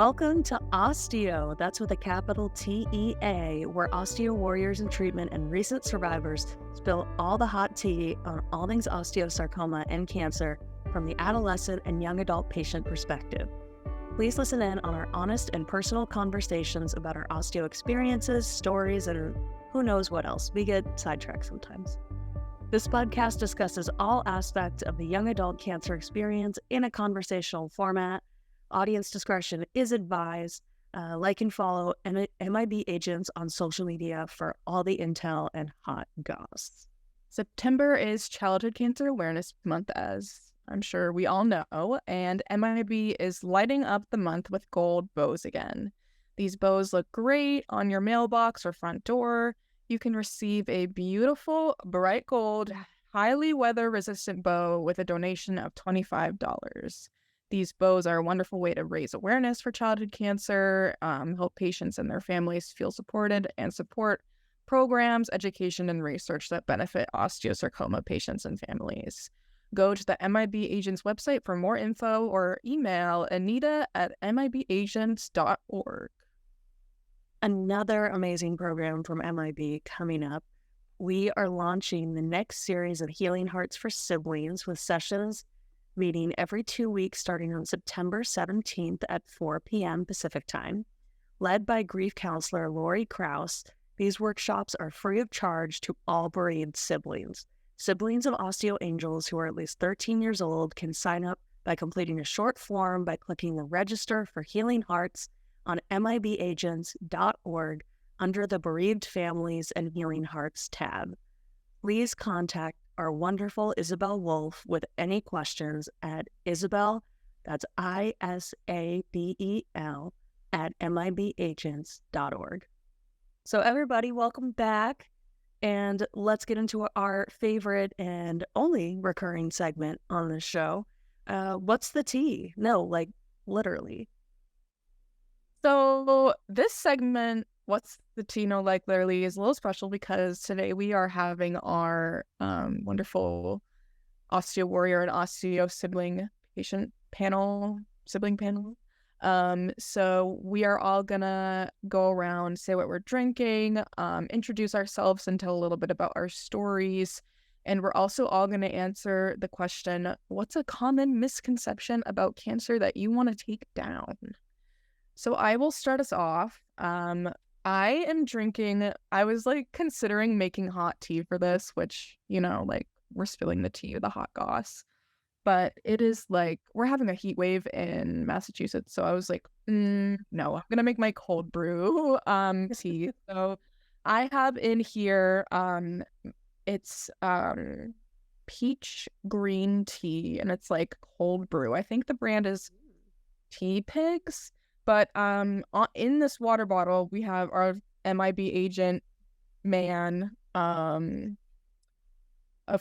Welcome to OsTEAo, that's with a capital T-E-A, where OsteoWarriors in treatment and recent survivors spill all the hot tea on all things osteosarcoma and cancer from the adolescent and young adult patient perspective. Please listen in on our honest and personal conversations about our osteo experiences, stories, and who knows what else. We get sidetracked sometimes. This podcast discusses all aspects of the young adult cancer experience in a conversational format. Audience discretion is advised. Like and follow MIB Agents on social media for all the intel and hot goss. September is Childhood Cancer Awareness Month, as I'm sure we all know, and MIB is lighting up the month with gold bows again. These bows look great on your mailbox or front door. You can receive a beautiful, bright gold, highly weather-resistant bow with a donation of $25. These bows are a wonderful way to raise awareness for childhood cancer, help patients and their families feel supported, and support programs, education, and research that benefit osteosarcoma patients and families. Go to the MIB Agents website for more info or email anita@mibagents.org. Another amazing program from MIB coming up. We are launching the next series of Healing Hearts for Siblings with sessions meeting every 2 weeks starting on September 17th at 4 p.m. Pacific Time. Led by grief counselor Lori Krause, these workshops are free of charge to all bereaved siblings. Siblings of Osteo Angels who are at least 13 years old can sign up by completing a short form by clicking the Register for Healing Hearts on mibagents.org under the Bereaved Families and Healing Hearts tab. Please contact our wonderful Isabel Wolf with any questions at Isabel, that's ISABEL, at mibagents.org. So everybody, welcome back, and let's get into our favorite and only recurring segment on the show. What's the tea? No, like literally. So this segment, What's the tea? No, like literally, is a little special because today we are having our wonderful Osteo Warrior and Osteo sibling panel. So we are all gonna go around, say what we're drinking, introduce ourselves, and tell a little bit about our stories. And we're also all gonna answer the question, what's a common misconception about cancer that you want to take down? So I will start us off. I am drinking, I was like considering making hot tea for this, which, like we're spilling the tea with the hot goss. But it is like, we're having a heat wave in Massachusetts. So I was like, no, I'm going to make my cold brew tea. So I have in here, it's peach green tea, and it's like cold brew. I think the brand is Tea Pigs. But in this water bottle, we have our MIB agent man, of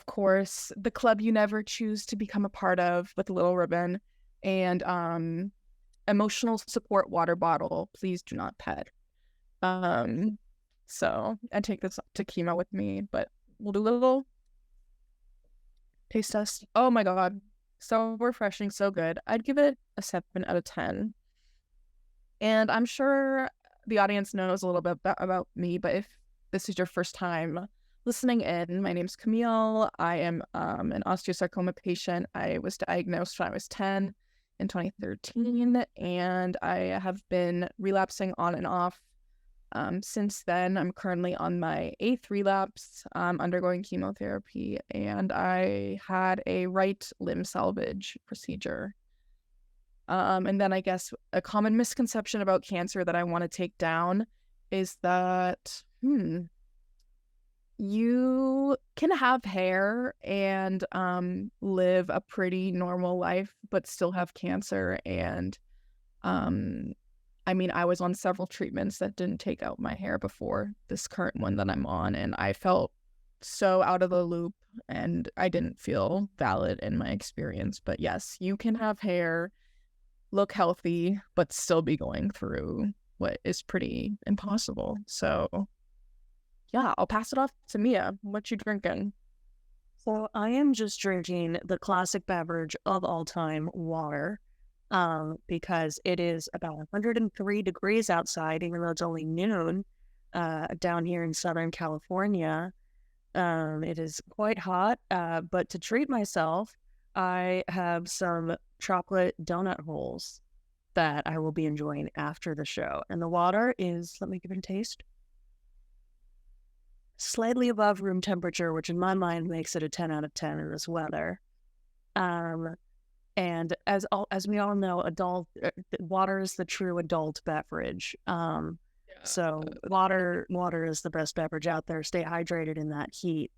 course, the club you never choose to become a part of with a little ribbon, and emotional support water bottle. Please do not pet. So I take this to chemo with me, but we'll do a little taste test. Oh my God, so refreshing, so good. I'd give it a 7 out of 10. And I'm sure the audience knows a little bit about me, but if this is your first time listening in, my name's Camille. I am an osteosarcoma patient. I was diagnosed when I was 10 in 2013, and I have been relapsing on and off since then. I'm currently on my 8th relapse, undergoing chemotherapy, and I had a right limb salvage procedure. And then I guess a common misconception about cancer that I want to take down is that, you can have hair and live a pretty normal life, but still have cancer. And I was on several treatments that didn't take out my hair before this current one that I'm on, and I felt so out of the loop, and I didn't feel valid in my experience. But yes, you can have hair, look healthy, but still be going through what is pretty impossible. So yeah, I'll pass it off to Mia. What you drinking? So I am just drinking the classic beverage of all time, water. because it is about 103 degrees outside, even though it's only noon down here in Southern California. It is quite hot, but to treat myself, I have some chocolate donut holes that I will be enjoying after the show. And the water is, let me give it a taste, slightly above room temperature, which in my mind makes it a 10 out of 10 in this weather. And as we all know, water is the true adult beverage. So water is the best beverage out there. Stay hydrated in that heat.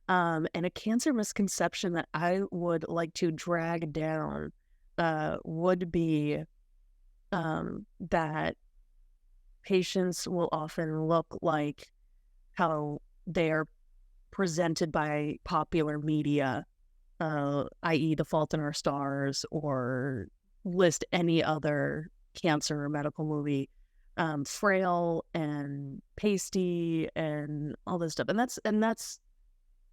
And a cancer misconception that I would like to drag down would be that patients will often look like how they are presented by popular media, i.e. The Fault in Our Stars, or list any other cancer or medical movie, frail and pasty and all this stuff. And that's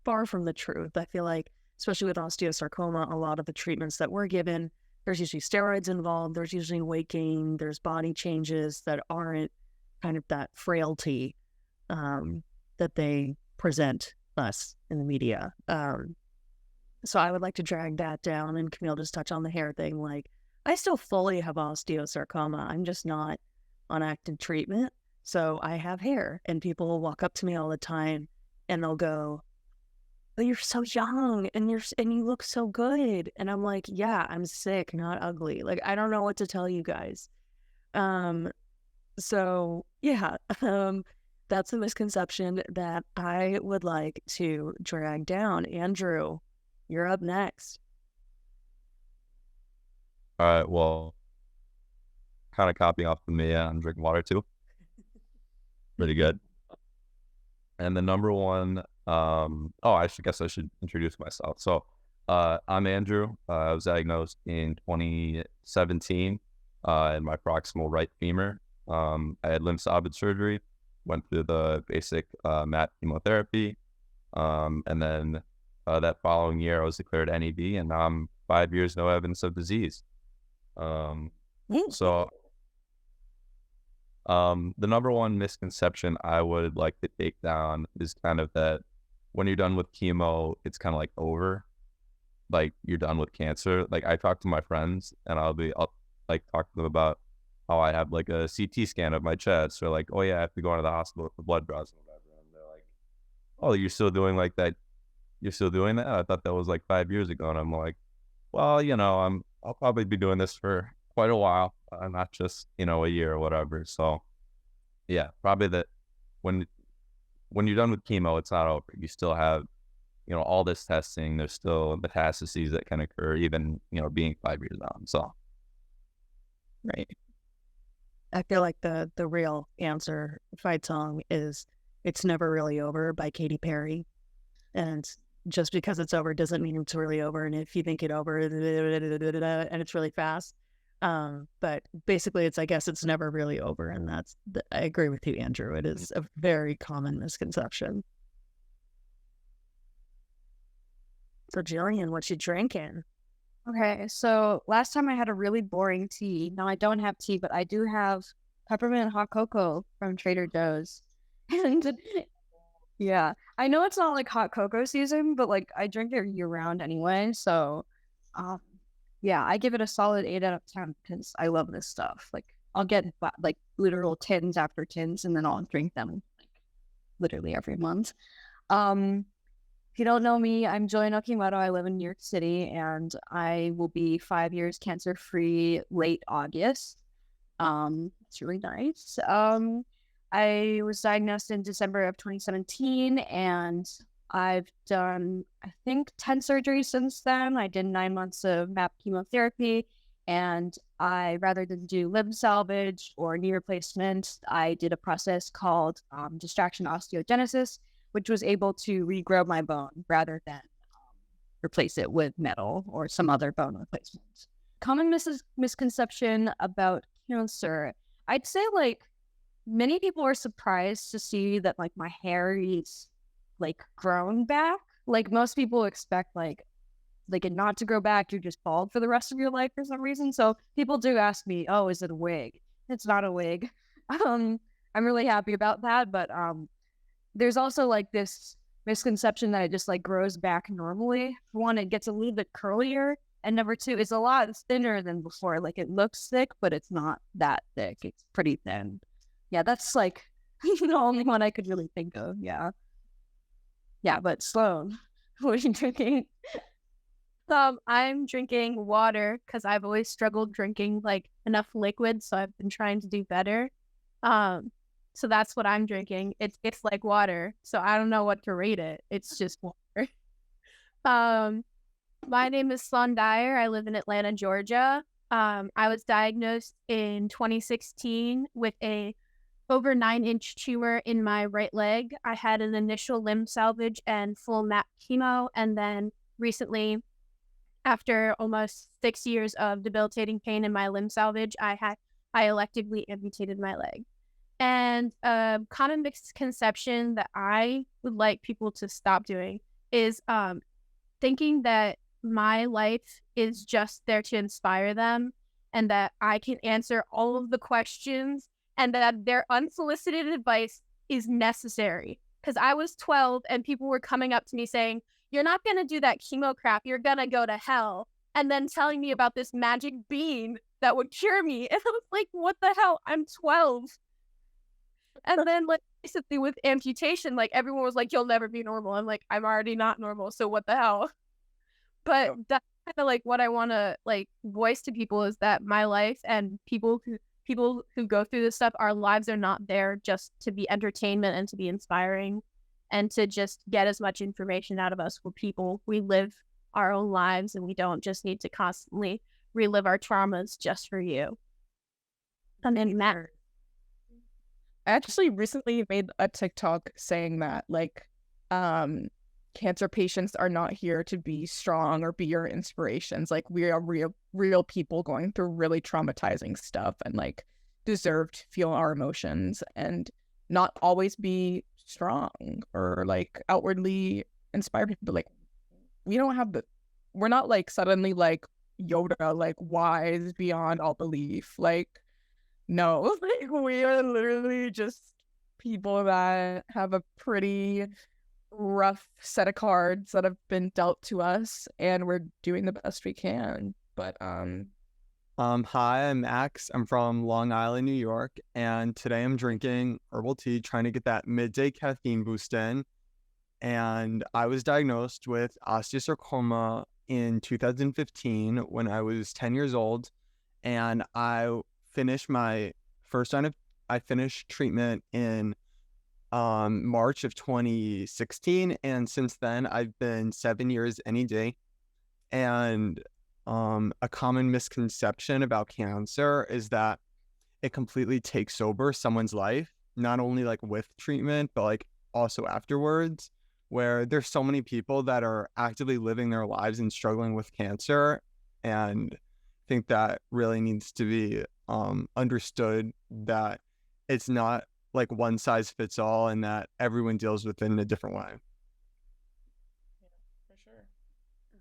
far from the truth. I feel like, especially with osteosarcoma, a lot of the treatments that we're given, there's usually steroids involved, there's usually weight gain, there's body changes that aren't kind of that frailty that they present us in the media. So I would like to drag that down, and Camille just touch on the hair thing. Like, I still fully have osteosarcoma. I'm just not on active treatment. So I have hair, and people will walk up to me all the time and they'll go, "Oh, you're so young and you look so good." And I'm like, "Yeah, I'm sick, not ugly." Like, I don't know what to tell you guys. So yeah, that's a misconception that I would like to drag down. Andrew, you're up next. All right, well, kind of copying off of Mia, I'm drinking water too. Pretty good. And the number one, I guess I should introduce myself. So I'm Andrew. I was diagnosed in 2017 in my proximal right femur. I had limb salvage surgery, went through the basic MAP chemotherapy, and then that following year I was declared NED, and now I'm 5 years no evidence of disease. So the number one misconception I would like to take down is kind of that when you're done with chemo, it's kind of like over, like you're done with cancer. Like, I talk to my friends and I'll like talk to them about how I have like a CT scan of my chest, or like, "Oh yeah, I have to go into the hospital for blood draws," and whatever. And they're like, "Oh, you're still doing like that? You're still doing that? I thought that was like 5 years ago." And I'm like, "Well, I'll probably be doing this for quite a while, not just, a year or whatever." So yeah, probably that when you're done with chemo, it's not over. You still have, all this testing. There's still metastases that can occur, even, being 5 years on. So, right. I feel like the real answer fight song is "It's Never Really Over" by Katy Perry. And just because it's over doesn't mean it's really over. And if you think it over and it's really fast, but basically it's, I guess it's never really over. And I agree with you, Andrew. It is a very common misconception. So Jillian, what you drinking? Okay, so last time I had a really boring tea. Now I don't have tea, but I do have peppermint hot cocoa from Trader Joe's. And yeah, I know it's not like hot cocoa season, but like I drink it year round anyway. So yeah, I give it a solid 8 out of 10 because I love this stuff. Like, I'll get like literal tins after tins, and then I'll drink them like literally every month. If you don't know me, I'm Jillian Okimoto. I live in New York City, and I will be 5 years cancer-free late August. It's really nice. I was diagnosed in December of 2017, and I've done, I think, 10 surgeries since then. I did 9 months of MAP chemotherapy, and rather than do limb salvage or knee replacement, I did a process called distraction osteogenesis, which was able to regrow my bone rather than replace it with metal or some other bone replacement. Common misconception about cancer, I'd say, like, many people are surprised to see that like my hair is like grown back. Like, most people expect like they get not to grow back. You're just bald for the rest of your life for some reason. So people do ask me, oh, is it a wig? It's not a wig. I'm really happy about that. But there's also like this misconception that it just like grows back normally. For one, it gets a little bit curlier. And number two, it's a lot thinner than before. Like it looks thick, but it's not that thick. It's pretty thin. Yeah, that's like the only one I could really think of. Yeah. Yeah, but Sloan, what are you drinking? I'm drinking water because I've always struggled drinking like enough liquid, so I've been trying to do better. So that's what I'm drinking. It's like water, so I don't know what to rate it. It's just water. My name is Sloan Dyer. I live in Atlanta, Georgia. I was diagnosed in 2016 with a over 9-inch tumor in my right leg. I had an initial limb salvage and full MAP chemo, and then recently, after almost 6 years of debilitating pain in my limb salvage, I electively amputated my leg. And a common misconception that I would like people to stop doing is thinking that my life is just there to inspire them and that I can answer all of the questions and that their unsolicited advice is necessary. Because I was 12 and people were coming up to me saying, you're not going to do that chemo crap. You're going to go to hell. And then telling me about this magic bean that would cure me. And I was like, what the hell? I'm 12. And then like basically with amputation, like everyone was like, you'll never be normal. I'm like, I'm already not normal. So what the hell? But that's kind of like what I want to like voice to people is that my life and people who go through this stuff, our lives are not there just to be entertainment and to be inspiring and to just get as much information out of us. We're people. We live our own lives and we don't just need to constantly relive our traumas just for you. And it matters. I actually recently made a TikTok saying that like cancer patients are not here to be strong or be your inspirations. Like we are real people going through really traumatizing stuff and like deserve to feel our emotions and not always be strong or like outwardly inspire people. But like we're not like suddenly like Yoda, like wise beyond all belief. Like no, like we are literally just people that have a pretty rough set of cards that have been dealt to us and we're doing the best we can. But hi, I'm Max. I'm from Long Island, New York, and today I'm drinking herbal tea, trying to get that midday caffeine boost in. And I was diagnosed with osteosarcoma in 2015 when I was 10 years old, and I finished treatment in March of 2016, and since then I've been 7 years NED. And a common misconception about cancer is that it completely takes over someone's life, not only like with treatment, but like also afterwards, where there's so many people that are actively living their lives and struggling with cancer. And I think that really needs to be understood, that it's not like one size fits all and that everyone deals with it in a different way. yeah, for sure.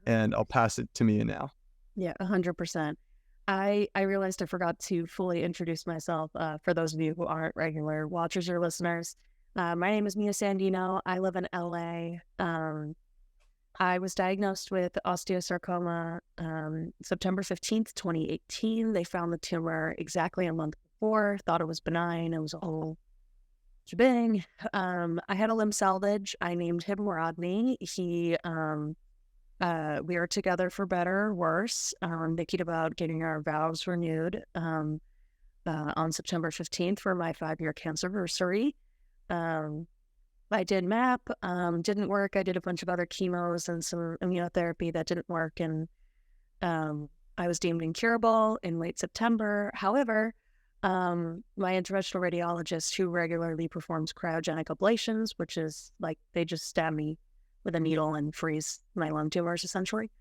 And I'll pass it to Mia now. Yeah, 100%. I realized I forgot to fully introduce myself for those of you who aren't regular watchers or listeners. My name is Mia Sandino. I live in LA. I was diagnosed with osteosarcoma September 15th, 2018. They found the tumor exactly a month before, thought it was benign. It was a whole shebang. I had a limb salvage. I named him Rodney. We were together for better or worse, thinking about getting our vows renewed on September 15th for my 5-year cancerversary. I did MAP, didn't work. I did a bunch of other chemos and some immunotherapy that didn't work, and I was deemed incurable in late September. However, my interventional radiologist, who regularly performs cryogenic ablations, which is like they just stab me with a needle and freeze my lung tumors, essentially.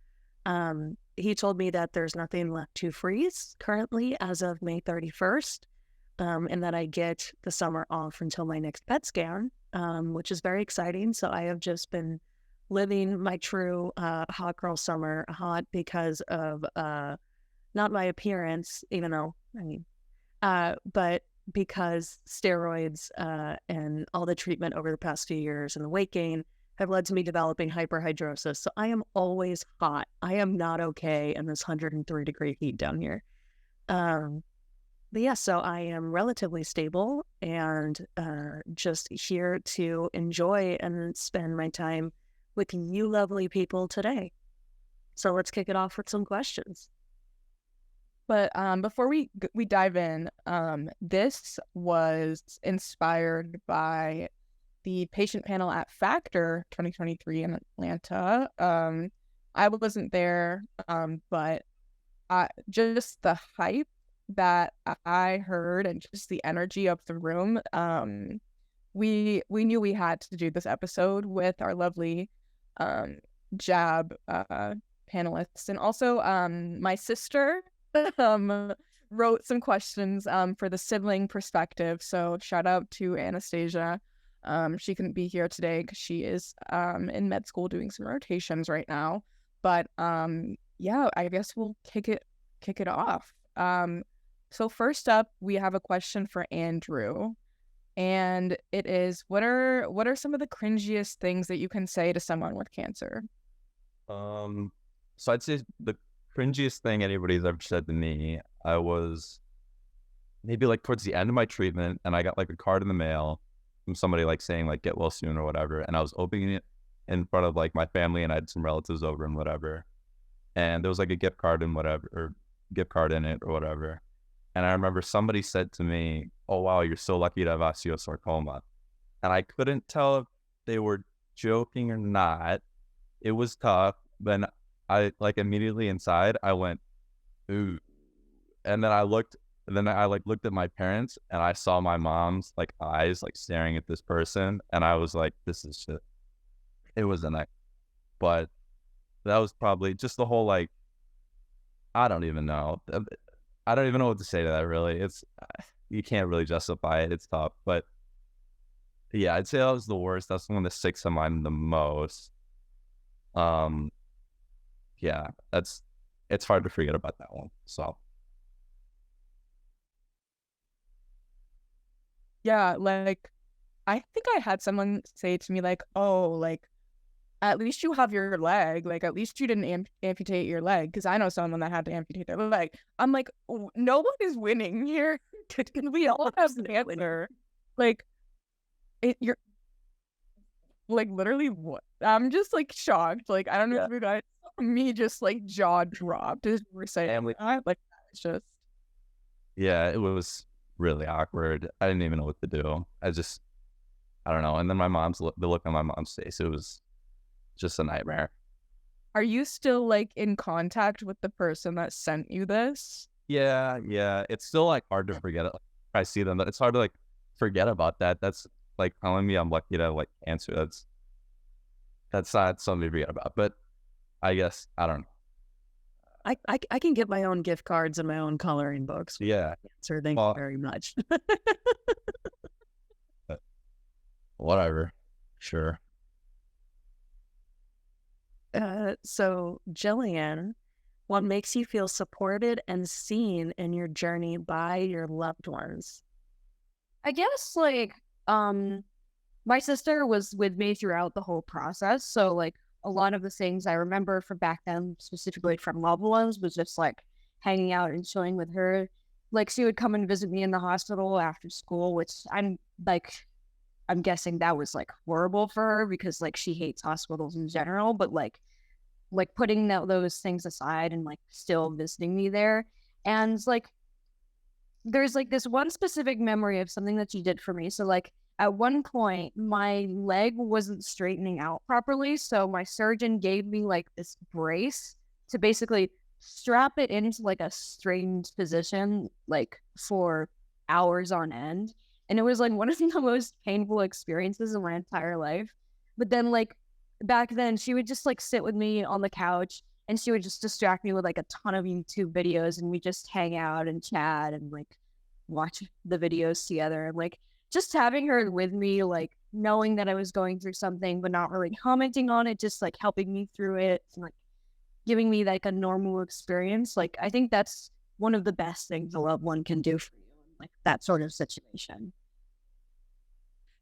He told me that there's nothing left to freeze currently as of May 31st, and that I get the summer off until my next PET scan, which is very exciting. So I have just been living my true hot girl summer, hot because of not my appearance, even though, but because steroids and all the treatment over the past few years and the weight gain have led to me developing hyperhidrosis. So I am always hot. I am not okay in this 103-degree heat down here. But yeah, so I am relatively stable and just here to enjoy and spend my time with you lovely people today. So let's kick it off with some questions. But before we dive in, this was inspired by the patient panel at Factor 2023 in Atlanta. I wasn't there, but just the hype that I heard and just the energy of the room, we knew we had to do this episode with our lovely JAB panelists. And also my sister wrote some questions for the sibling perspective. So shout out to Anastasia. She couldn't be here today because she is in med school doing some rotations right now. But yeah, I guess we'll kick it off. So first up, we have a question for Andrew, and it is, what are some of the cringiest things that you can say to someone with cancer? So I'd say the cringiest thing anybody's ever said to me, I was maybe like towards the end of my treatment, and I got like a card in the mail from somebody like saying like get well soon or whatever, and I was opening it in front of like my family, and I had some relatives over and whatever, and there was like a gift card and whatever, or gift card in it or whatever. And I remember somebody said to me, "Oh wow, you're so lucky to have osteosarcoma." And I couldn't tell if they were joking or not. It was tough. Then I like immediately inside I went, ooh. And then I looked at my parents, and I saw my mom's like eyes like staring at this person, and I was like, this is shit. It was a night. But that was probably just the whole like, I don't even know what to say to that, really. It's, you can't really justify it. It's tough. But yeah, I'd say that was the worst. That's the one that sticks to mind the most. Yeah, it's hard to forget about that one. So Yeah, like I think I had someone say to me like, "Oh, like at least you have your leg. Like at least you didn't amputate your leg." Because I know someone that had to amputate their leg. I'm like, no one is winning here. We all have cancer. Like you're like literally what? I'm just like shocked. Like I don't know if you guys saw me just like jaw dropped as we're saying. Like it's just, yeah, it was really awkward. I didn't even know what to do. I don't know. And then the look on my mom's face, it was just a nightmare. Are you still like in contact with the person that sent you this? Yeah. It's still like hard to forget it. Like, I see them, but it's hard to like forget about that. That's like telling me I'm lucky to have like cancer. That's not something to forget about. But I guess I don't know. I can get my own gift cards and my own coloring books. Yeah. Sir, thank you very much. Whatever. Sure. So Jillian, what makes you feel supported and seen in your journey by your loved ones? I guess like my sister was with me throughout the whole process, so like a lot of the things I remember from back then, specifically from loved ones, was just like hanging out and chilling with her. Like she would come and visit me in the hospital after school, which I'm guessing that was like horrible for her because like she hates hospitals in general, but like putting those things aside and like still visiting me there. And like there's like this one specific memory of something that she did for me. So like at one point my leg wasn't straightening out properly, so my surgeon gave me like this brace to basically strap it into like a straightened position like for hours on end. And it was like one of the most painful experiences of my entire life. But then like back then she would just like sit with me on the couch and she would just distract me with like a ton of YouTube videos, and we just hang out and chat and like watch the videos together. And like just having her with me, like knowing that I was going through something, but not really commenting on it, just like helping me through it, and, like giving me like a normal experience. Like, I think that's one of the best things a loved one can do for you in like that sort of situation.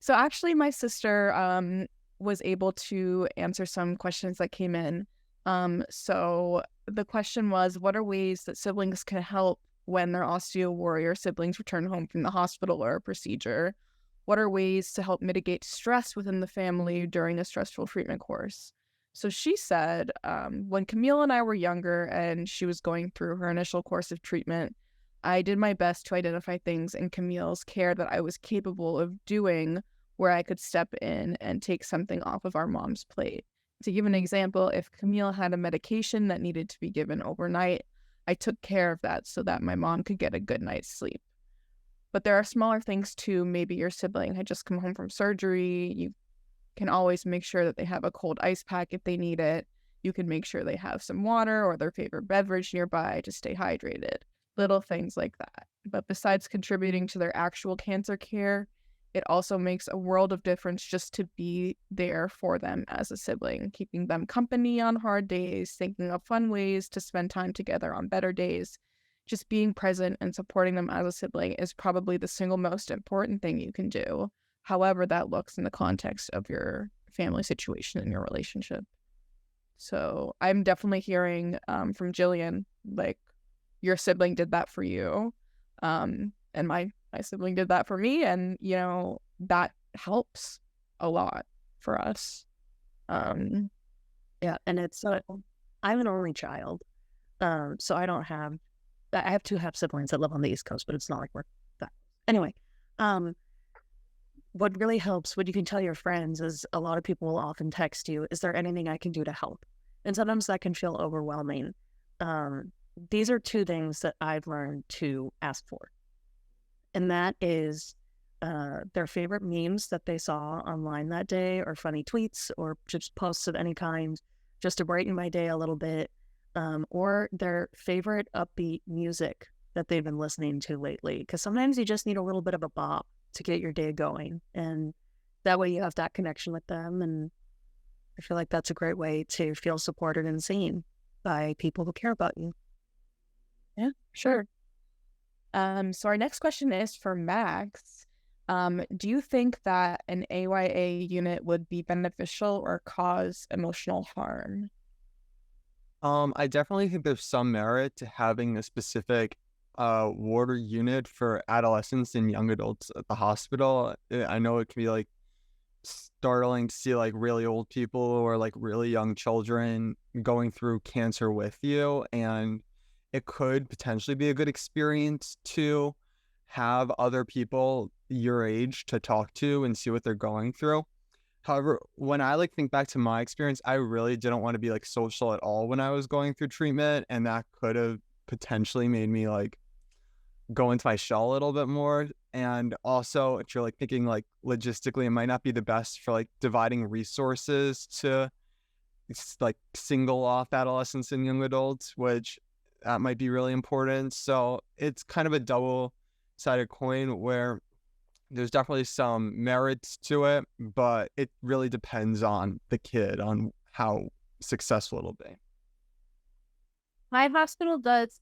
So actually, my sister was able to answer some questions that came in. So the question was, what are ways that siblings can help when their OsteoWarrior siblings return home from the hospital or a procedure? What are ways to help mitigate stress within the family during a stressful treatment course? So she said, when Camille and I were younger and she was going through her initial course of treatment, I did my best to identify things in Camille's care that I was capable of doing where I could step in and take something off of our mom's plate. To give an example, if Camille had a medication that needed to be given overnight, I took care of that so that my mom could get a good night's sleep. But there are smaller things too. Maybe your sibling had just come home from surgery. You can always make sure that they have a cold ice pack if they need it. You can make sure they have some water or their favorite beverage nearby to stay hydrated. Little things like that. But besides contributing to their actual cancer care, it also makes a world of difference just to be there for them as a sibling, keeping them company on hard days, thinking of fun ways to spend time together on better days. Just being present and supporting them as a sibling is probably the single most important thing you can do, however that looks in the context of your family situation and your relationship. So I'm definitely hearing from Jillian, like, your sibling did that for you. And my sibling did that for me. And, you know, that helps a lot for us. Yeah. And it's, I'm an only child. So I have two half siblings that live on the East Coast, but it's not like we're that. Anyway, what really helps, what you can tell your friends is a lot of people will often text you, is there anything I can do to help? And sometimes that can feel overwhelming. These are two things that I've learned to ask for. And that is their favorite memes that they saw online that day, or funny tweets, or just posts of any kind, just to brighten my day a little bit, or their favorite upbeat music that they've been listening to lately. Because sometimes you just need a little bit of a bop to get your day going. And that way you have that connection with them. And I feel like that's a great way to feel supported and seen by people who care about you. Yeah, sure. So our next question is for Max. Do you think that an AYA unit would be beneficial or cause emotional harm? I definitely think there's some merit to having a specific ward or unit for adolescents and young adults at the hospital. I know it can be like startling to see like really old people or like really young children going through cancer with you, and it could potentially be a good experience to have other people your age to talk to and see what they're going through. However, when I like think back to my experience, I really didn't want to be like social at all when I was going through treatment, and that could have potentially made me like go into my shell a little bit more. And also, if you're like thinking like logistically, it might not be the best for like dividing resources to like single off adolescents and young adults, which that might be really important. So it's kind of a double-sided coin where there's definitely some merits to it, but it really depends on the kid, on how successful it'll be. My hospital does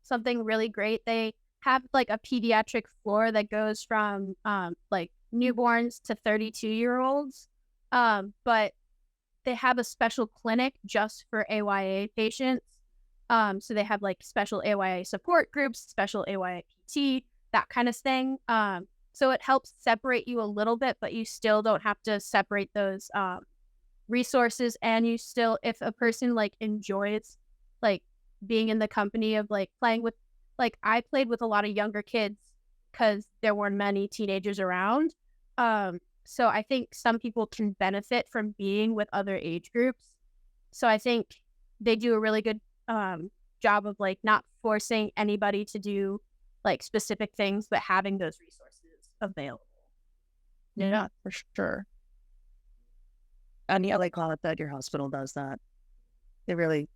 something really great. They have like a pediatric floor that goes from like newborns to 32-year-olds, but they have a special clinic just for AYA patients. So they have like special AYA support groups, special AYA PT, that kind of thing. So it helps separate you a little bit, but you still don't have to separate those resources. And you still, if a person like enjoys like being in the company of like playing with, like I played with a lot of younger kids because there weren't many teenagers around. So I think some people can benefit from being with other age groups. So I think they do a really good job of like not forcing anybody to do like specific things, but having those resources available. Yeah, for sure. And yeah, like glad that your hospital does that. It really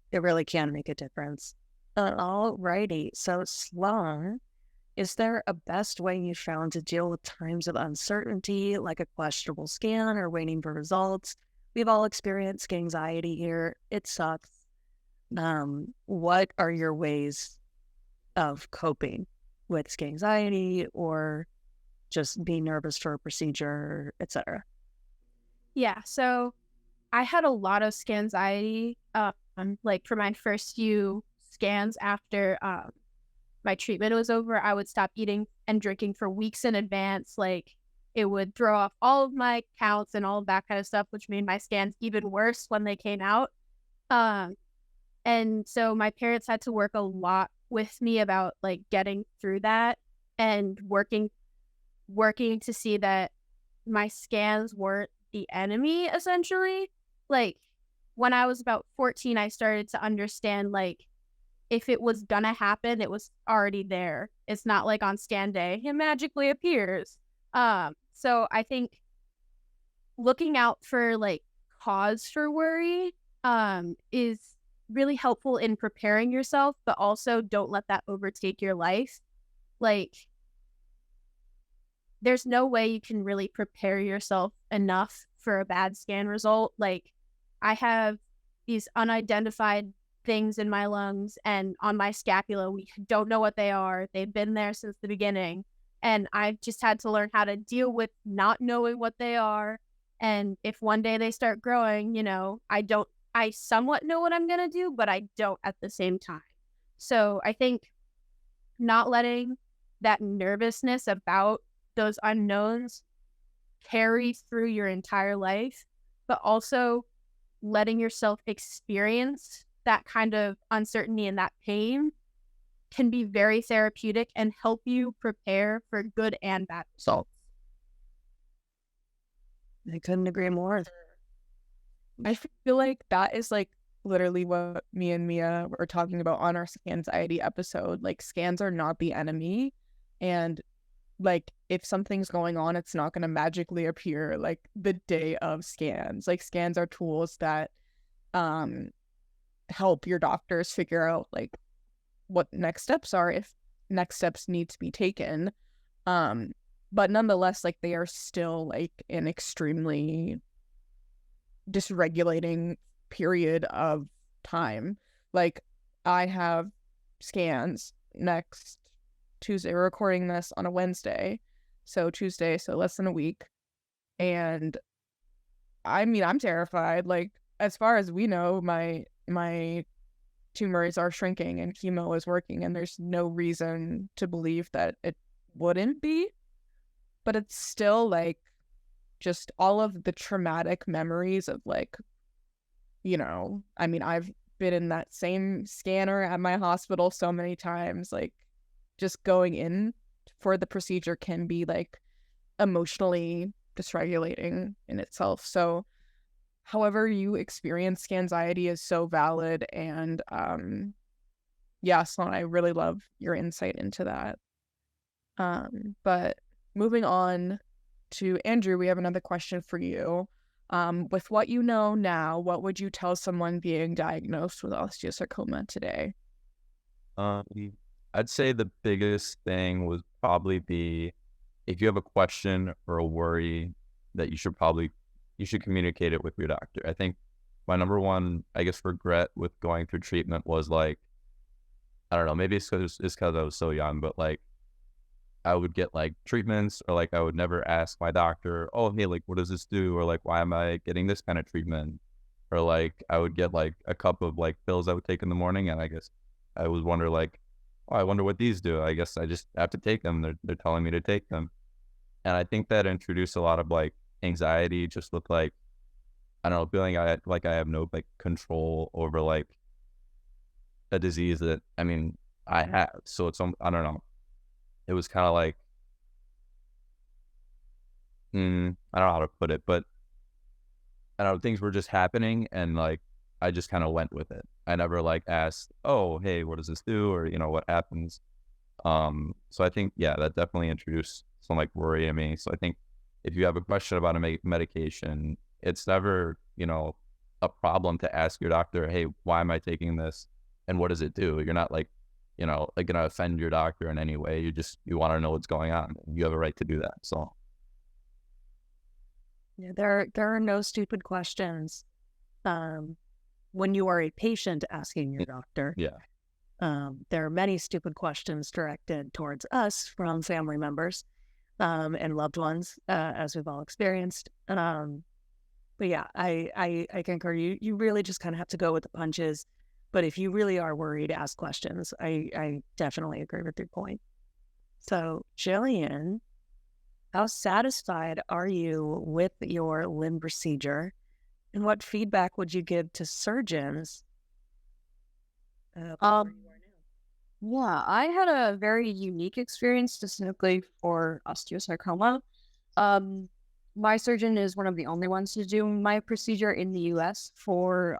can make a difference. Alrighty, so Sloan, Is there a best way you found to deal with times of uncertainty, like a questionable scan or waiting for results? We've all experienced anxiety here. It sucks. What are your ways of coping with anxiety or just being nervous for a procedure, etc.? Yeah, so I had a lot of scanxiety, like for my first few scans after my treatment was over. I would stop eating and drinking for weeks in advance. Like it would throw off all of my counts and all of that kind of stuff, which made my scans even worse when they came out. And so my parents had to work a lot with me about like getting through that and working to see that my scans weren't the enemy, essentially. Like when I was about 14, I started to understand like if it was gonna happen, it was already there. It's not like on scan day, it magically appears. So I think looking out for like cause for worry is really helpful in preparing yourself, but also don't let that overtake your life. Like there's no way you can really prepare yourself enough for a bad scan result. Like I have these unidentified things in my lungs and on my scapula. We don't know what they are. They've been there since the beginning. And I've just had to learn how to deal with not knowing what they are. And if one day they start growing, you know, I somewhat know what I'm going to do, but I don't at the same time. So I think not letting that nervousness about those unknowns carry through your entire life, but also letting yourself experience that kind of uncertainty and that pain can be very therapeutic and help you prepare for good and bad results. I couldn't agree more. I feel like that is like literally what me and Mia were talking about on our scanxiety episode. Like scans are not the enemy, and like if something's going on, it's not going to magically appear like the day of scans. Like scans are tools that help your doctors figure out like what next steps are, if next steps need to be taken. But nonetheless, like they are still like an extremely dysregulating period of time. Like I have scans next Tuesday. We're recording this on a Wednesday, so Tuesday, so less than a week. And I mean, I'm terrified. Like as far as we know, my tumors are shrinking and chemo is working, and there's no reason to believe that it wouldn't be. But it's still like just all of the traumatic memories of like, you know, I mean, I've been in that same scanner at my hospital so many times. Like just going in for the procedure can be like emotionally dysregulating in itself. So however you experience scanxiety is so valid. And yeah, Sloan, I really love your insight into that. But moving on to Andrew, we have another question for you. With what you know now, what would you tell someone being diagnosed with osteosarcoma today? I'd say the biggest thing would probably be if you have a question or a worry that you should communicate it with your doctor. I think my number one, I guess, regret with going through treatment was like, I don't know, maybe it's because I was so young, but like I would get like treatments, or like I would never ask my doctor, oh, hey, like what does this do? Or like, why am I getting this kind of treatment? Or like I would get like a cup of like pills I would take in the morning, and I guess I would wonder like, oh, I wonder what these do. I guess I just have to take them. They're telling me to take them. And I think that introduced a lot of like anxiety, just with like, I don't know, feeling like I have no like control over like a disease that, I mean, I have. So it's, I don't know. It was kind of like, I don't know how to put it, but I don't know, things were just happening, and like, I just kind of went with it. I never like asked, oh, hey, what does this do? Or, you know, what happens? So I think, yeah, that definitely introduced some like worry in me. So I think if you have a question about a medication, it's never, you know, a problem to ask your doctor, hey, why am I taking this? And what does it do? You're not like you know, like gonna offend your doctor in any way. You want to know what's going on. You have a right to do that. So Yeah, there are no stupid questions when you are a patient asking your doctor. yeah. There are many stupid questions directed towards us from family members and loved ones, as we've all experienced. But yeah, I concur. You really just kind of have to go with the punches. But if you really are worried, ask questions. I definitely agree with your point. So, Jillian, how satisfied are you with your limb procedure? And what feedback would you give to surgeons? Yeah, I had a very unique experience specifically for osteosarcoma. My surgeon is one of the only ones to do my procedure in the US for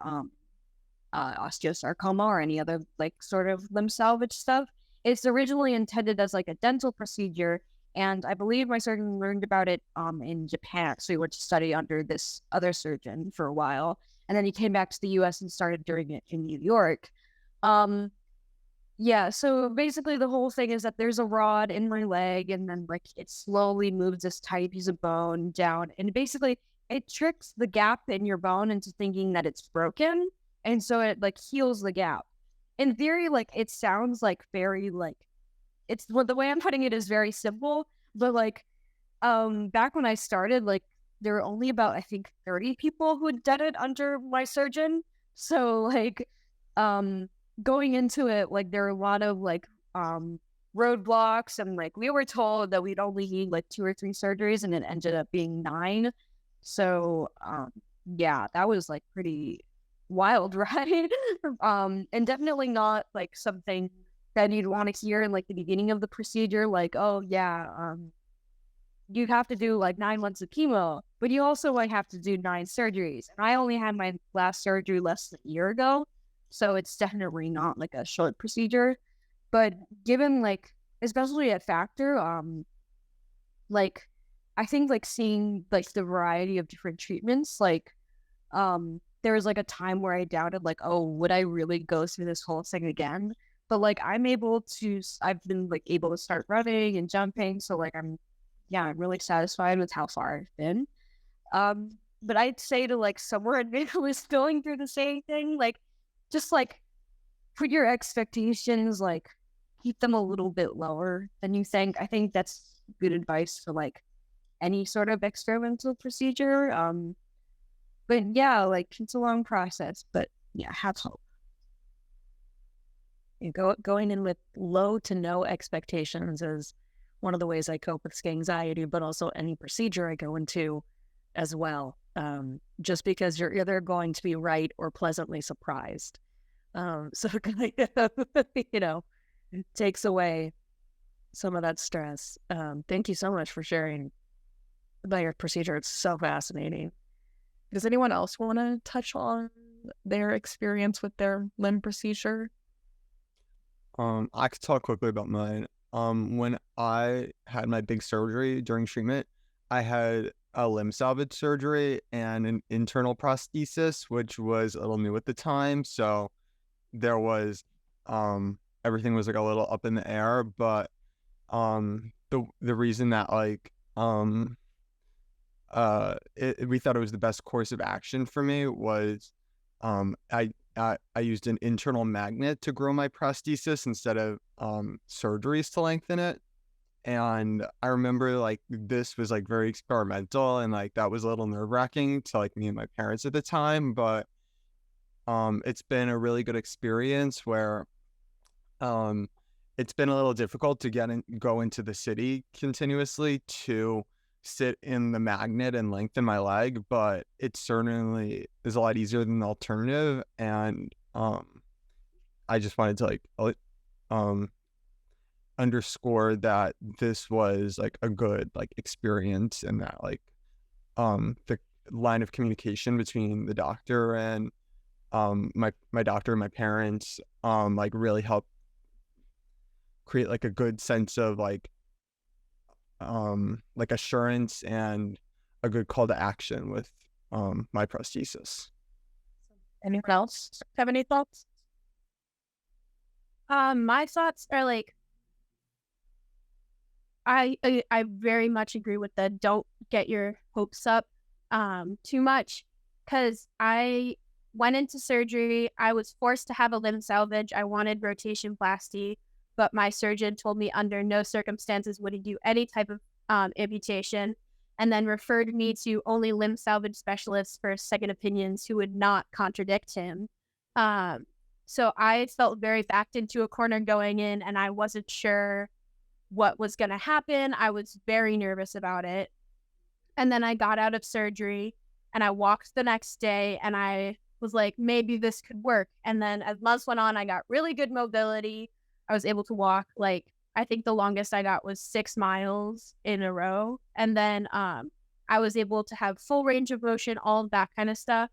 osteosarcoma or any other like sort of limb salvage stuff. It's originally intended as like a dental procedure, and I believe my surgeon learned about it in Japan. So he went to study under this other surgeon for a while, and then he came back to the US and started doing it in New York. Yeah, so basically the whole thing is that there's a rod in my leg, and then like it slowly moves this tiny piece of bone down, and basically it tricks the gap in your bone into thinking that it's broken, and so it like heals the gap. In theory, like it sounds like very like it's well, the way I'm putting it is very simple, but like back when I started, like there were only about I think 30 people who had done it under my surgeon. So like going into it, like there were a lot of like roadblocks, and like we were told that we'd only need like 2 or 3 surgeries, and it ended up being 9. So yeah, that was like pretty wild, right? And definitely not like something that you'd want to hear in like the beginning of the procedure, like, oh yeah, you have to do like 9 months of chemo, but you also like have to do 9 surgeries. And I only had my last surgery less than a year ago. So it's definitely not like a short procedure. But given like, especially at Factor, like I think like seeing like the variety of different treatments, like there was like a time where I doubted like, oh, would I really go through this whole thing again? But like I've been like able to start running and jumping. So like I'm really satisfied with how far I've been. But I'd say to like someone who is going through the same thing, like just like put your expectations, like keep them a little bit lower than you think. I think that's good advice for like any sort of experimental procedure. But yeah, like it's a long process, but yeah, have hope. Going in with low to no expectations is one of the ways I cope with scanxiety, but also any procedure I go into as well. Just because you're either going to be right or pleasantly surprised. So kind of, it takes away some of that stress. Thank you so much for sharing about your procedure. It's so fascinating. Does anyone else want to touch on their experience with their limb procedure? I could talk quickly about mine. When I had my big surgery during treatment, I had a limb salvage surgery and an internal prosthesis, which was a little new at the time. So there was, everything was like a little up in the air, but, the reason that like, we thought it was the best course of action for me was, I used an internal magnet to grow my prosthesis instead of surgeries to lengthen it. And I remember like this was like very experimental, and like that was a little nerve-wracking to like me and my parents at the time, but it's been a really good experience where it's been a little difficult to go into the city continuously to sit in the magnet and lengthen my leg, but it certainly is a lot easier than the alternative. And I just wanted to like underscore that this was like a good like experience, and that like the line of communication between the doctor and my doctor and my parents like really helped create like a good sense of like assurance and a good call to action with my prosthesis. Anyone else have any thoughts? My thoughts are like, I very much agree with the don't get your hopes up too much, because I went into surgery. I was forced to have a limb salvage. I wanted rotation plasty, but my surgeon told me under no circumstances would he do any type of amputation, and then referred me to only limb salvage specialists for second opinions who would not contradict him. So I felt very backed into a corner going in, and I wasn't sure what was going to happen. I was very nervous about it. And then I got out of surgery and I walked the next day and I was like, maybe this could work. And then as months went on, I got really good mobility. I was able to walk, like, I think the longest I got was 6 miles in a row. And then I was able to have full range of motion, all of that kind of stuff.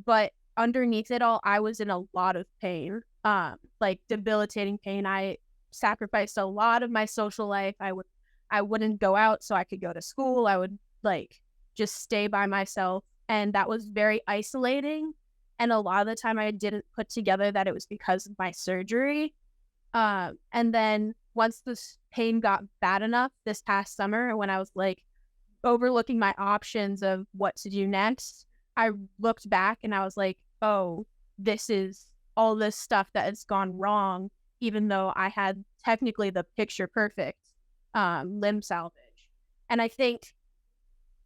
But underneath it all, I was in a lot of pain, like debilitating pain. I sacrificed a lot of my social life. I wouldn't go out so I could go to school. I would like just stay by myself, and that was very isolating. And a lot of the time I didn't put together that it was because of my surgery. And then once this pain got bad enough this past summer, when I was like overlooking my options of what to do next, I looked back and I was like, oh, this is all this stuff that has gone wrong, even though I had technically the picture perfect limb salvage. And I think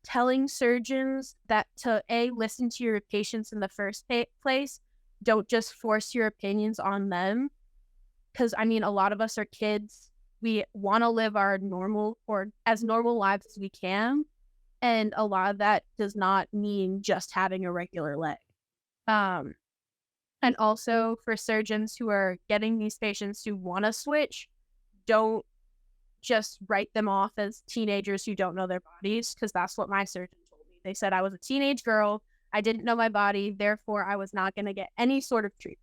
telling surgeons that to listen to your patients in the first place, don't just force your opinions on them. Because I mean, a lot of us are kids. We want to live our normal or as normal lives as we can. And a lot of that does not mean just having a regular leg. And also for surgeons who are getting these patients who want to switch, don't just write them off as teenagers who don't know their bodies, because that's what my surgeon told me. They said I was a teenage girl. I didn't know my body. Therefore, I was not going to get any sort of treatment.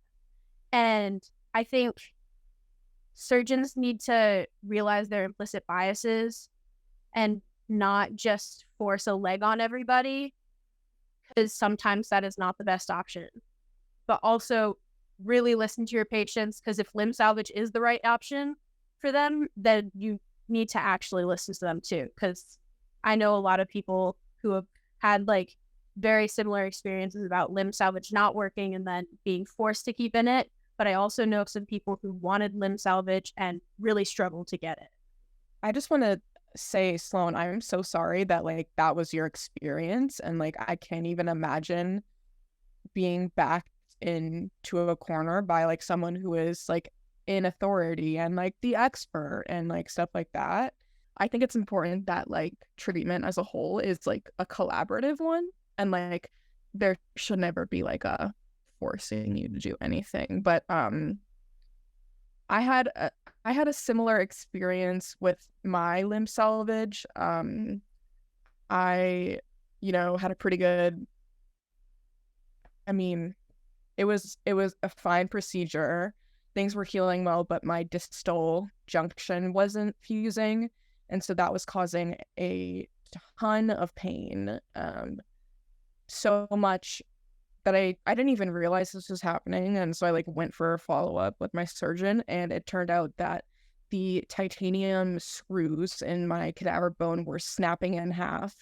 And I think surgeons need to realize their implicit biases and not just force a leg on everybody, because sometimes that is not the best option. But also really listen to your patients, because if limb salvage is the right option for them, then you need to actually listen to them too. Because I know a lot of people who have had like very similar experiences about limb salvage not working and then being forced to keep in it. But I also know some people who wanted limb salvage and really struggled to get it. I just want to say, Sloan, I'm so sorry that like that was your experience, and like I can't even imagine being backed into a corner by like someone who is like in authority and like the expert and like stuff like that. I think it's important that like treatment as a whole is like a collaborative one, and like there should never be like a forcing you to do anything. But I had a similar experience with my limb salvage. I had a pretty good, I mean, it was a fine procedure. Things were healing well, but my distal junction wasn't fusing, and so that was causing a ton of pain. So much that I didn't even realize this was happening. And so I like went for a follow-up with my surgeon, and it turned out that the titanium screws in my cadaver bone were snapping in half,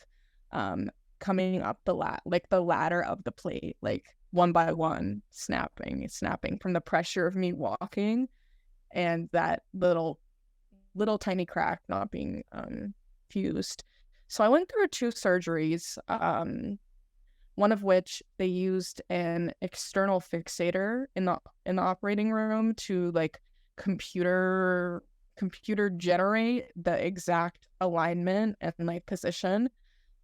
coming up the ladder of the plate, like one by one, snapping from the pressure of me walking, and that little tiny crack not being fused. So I went through 2 surgeries, one of which they used an external fixator in the operating room to like computer generate the exact alignment and like position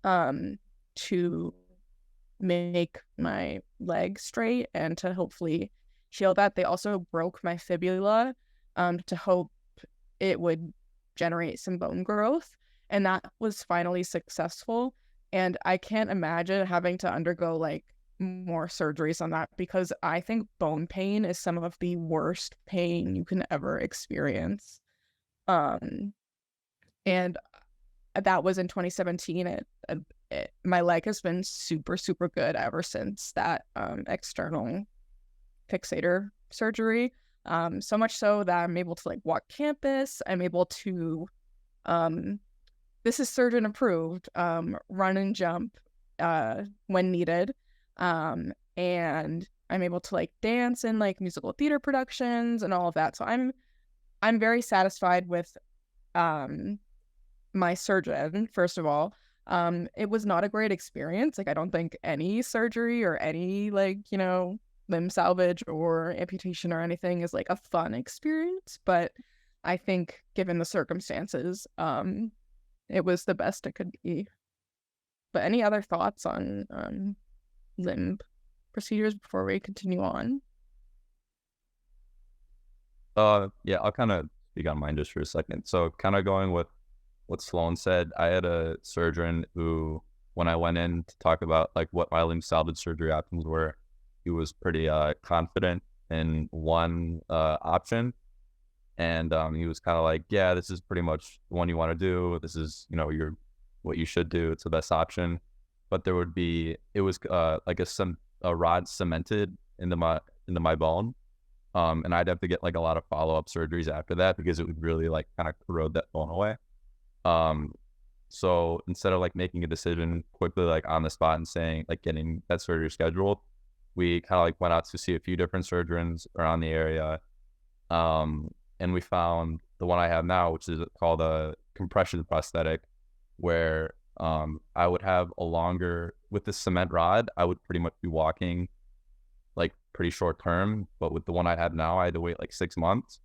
to make my leg straight and to hopefully heal that. They also broke my fibula to hope it would generate some bone growth, and that was finally successful. And I can't imagine having to undergo like more surgeries on that, because I think bone pain is some of the worst pain you can ever experience. And that was in 2017. My leg has been super, super good ever since that external fixator surgery. So much so that I'm able to like walk campus. I'm able to, this is surgeon approved, run and jump when needed. And I'm able to like dance in like musical theater productions and all of that. So I'm very satisfied with my surgeon, first of all. It was not a great experience. Like, I don't think any surgery or any like, limb salvage or amputation or anything is like a fun experience, but I think given the circumstances, it was the best it could be. But any other thoughts on limb procedures before we continue on? Yeah, I'll kind of speak on mine just for a second. So kind of going with what Sloan said, I had a surgeon who, when I went in to talk about like what my limb salvage surgery options were, he was pretty confident in one option. And he was kind of like, yeah, this is pretty much the one you want to do. This is, what you should do. It's the best option. But it was like a rod cemented into my bone. And I'd have to get like a lot of follow-up surgeries after that because it would really like kind of corrode that bone away. So instead of like making a decision quickly, like on the spot and saying like getting that surgery scheduled, we kind of like went out to see a few different surgeons around the area. And we found the one I have now, which is called a compression prosthetic, where I would have with the cement rod, I would pretty much be walking like pretty short term. But with the one I have now, I had to wait like 6 months.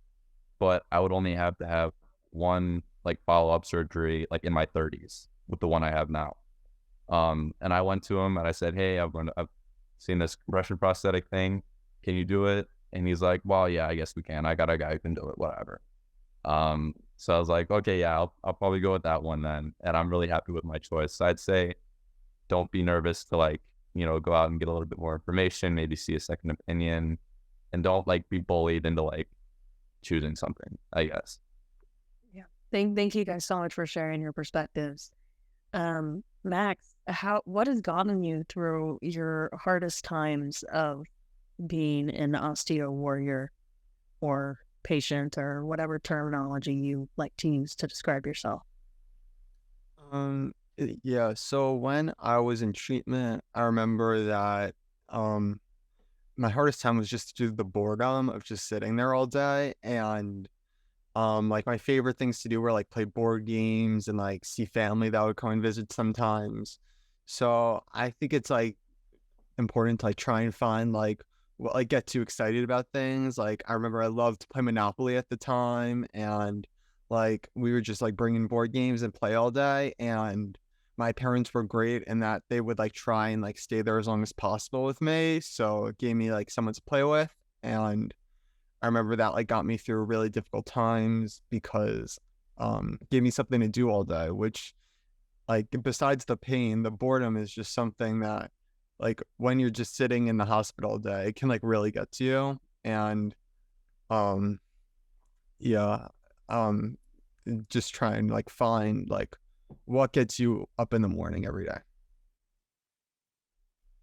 But I would only have to have one like follow-up surgery like in my 30s with the one I have now. And I went to him and I said, hey, I've seen this compression prosthetic thing. Can you do it? And he's like, well, yeah, I guess we can. I got a guy who can do it, whatever. So I was like, okay, yeah, I'll probably go with that one then. And I'm really happy with my choice. So I'd say don't be nervous to like, go out and get a little bit more information, maybe see a second opinion, and don't like be bullied into like choosing something, I guess. Yeah. Thank you guys so much for sharing your perspectives. Max, what has gotten you through your hardest times of being an osteo warrior or patient or whatever terminology you like to use to describe yourself? Yeah, so when I was in treatment, I remember that my hardest time was just to do the boredom of just sitting there all day. And like my favorite things to do were like play board games and like see family that would come and visit sometimes. So I think it's like important to like try and find like get too excited about things. Like I remember I loved to play Monopoly at the time, and like we would just like bring in board games and play all day. And my parents were great in that they would like try and like stay there as long as possible with me, so it gave me like someone to play with. And I remember that like got me through really difficult times because it gave me something to do all day, which like besides the pain, the boredom is just something that like when you're just sitting in the hospital all day, it can like really get to you. And yeah, just try and like find like what gets you up in the morning every day.